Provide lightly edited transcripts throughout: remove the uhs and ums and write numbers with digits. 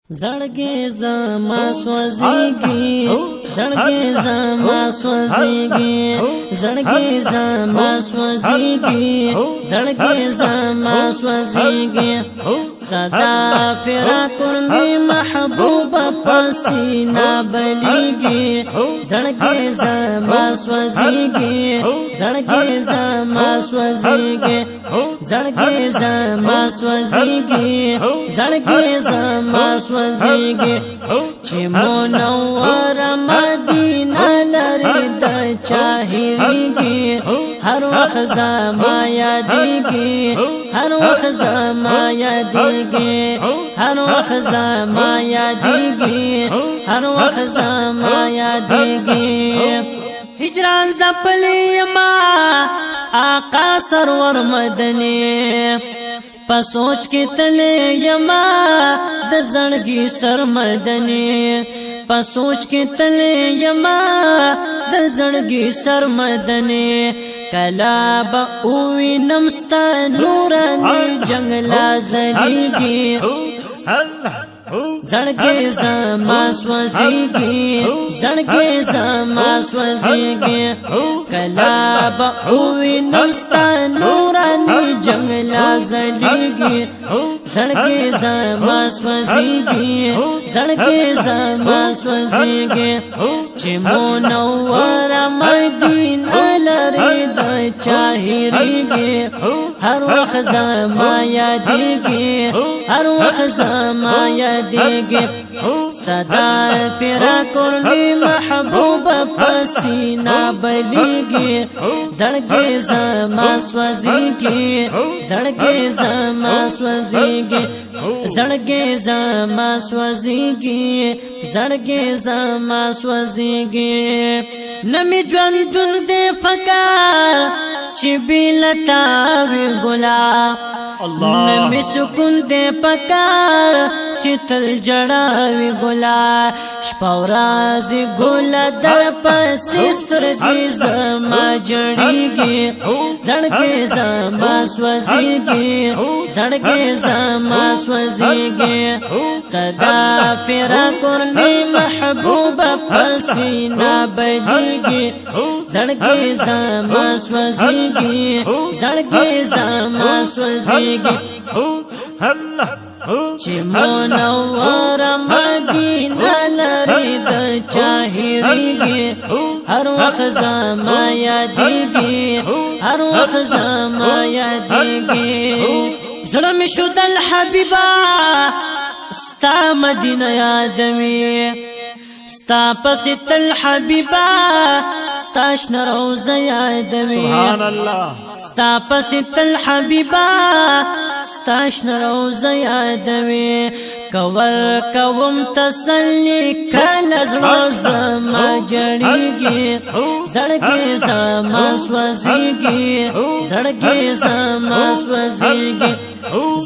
زړګي زما سوځيږي زړګي زما سوځيږي زړګي زما سوځيږي زړګي زما سوځيږي ستدا فراق می محبوب پسینا بلیږي زړګي زما سوځيږي زړګي زما سوځيږي زړګي زما سوځيږي زړګي زما سوځيږي چې منور مدینه لري د چاهيږي هر وخت زما یادېږي هر وخت زما یادېږي هر وخت زما یادېږي هر وخت زما یادېږي هجران زپلی ما آقا سرور مدنی په سوچ کې تلې یما د زړګي سر مدني په سوچ کې تلې یما د زړګي سر مدني کلا به اوې نمستا نوراني جنگلا زليږي زړګي زما سوځيږي زړګي زما سوځيږي کلا به اوې نمستا نوراني جنگلا زليږي زړګي زما سوځيږي زړګي زما سوځيږي چې منور مدینه لري د چاهيږي هر وخت زما یادېږي هر وخت زما یادېږي ستدا فراق می محبوب پسینا بلیږي زړګي زما سوځيږي زړګي زما سوځيږي زړګي زما سوځيږي زړګي زما سوځيږي نمی ژوندون دې فکر چې بلتا وی ګلا نمی سکون دې پکار چې تل جړاوي ګلا شپوراز ګلا در پسې سترګې زما جړېږي زړګې زما سوځيږي زړګې زما سوځيږي ستدا فراق می محبوب پسینا بلیږي زړګې زما سوځيږي زړګې زما سوځيږي چې منور مدینه لري د چاهيږي هر وخت زما یادېږي هر وخت زما یادېږي زړه مې شو د حبیبا ستا مدینه یادوي ستا پسې تل حبیبا ستا شنه روضه یادوي سبحان الله ستا پسې تل حبیبا ستا شنه روضه یادوي کور کوم تسلی کله زړه زما جړېږي زړګي زما سوځيږي زړګي زما سوځيږي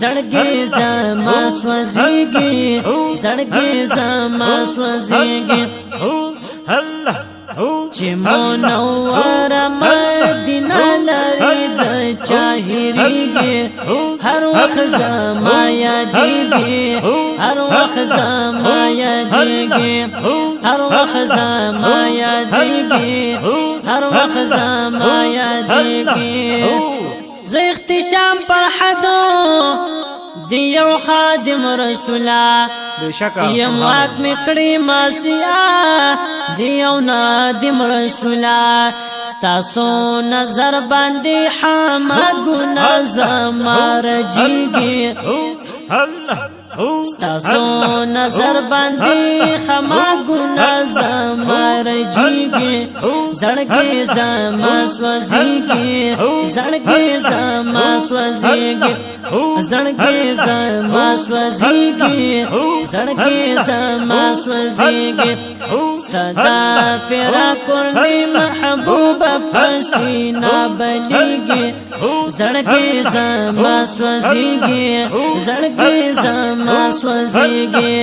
زړګي زما سوځيږي زړګي زما سوځيږي چې منور مدینه لري د چاهيږي هر وخت زما یادېږي هر وخت زما یادېږي هر وخت زما یادېږي هر وخت زما یادېږي زه اختشام پر حدو دیو خادم رسولا یم واک می کړي ماسیا دیو نادم رسولا ستاسو نظر باندې حامد ګنا زما رجیږي ستاسو نظر باندې خما ګنا زما رجیږي زړګي زما سوځيږي زړګي زما سوځيږي زړګي زما سوځيږي زړګي زما سوځيږي ستدا فراق می محبوب پسینا بلیږي زړګي زما سوځيږي زړګي زما سوځيږي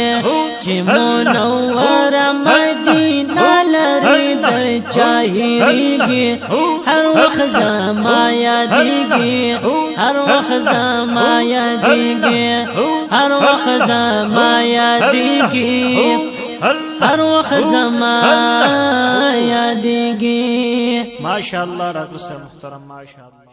چې منور مدینه لري د چاهیږي هر وخت زما یادېږي هر وخت زما یادېږي هر وخت زما یادېږي هر وخت زما یادېږي ماشاءالله راغلی محترم ماشاءالله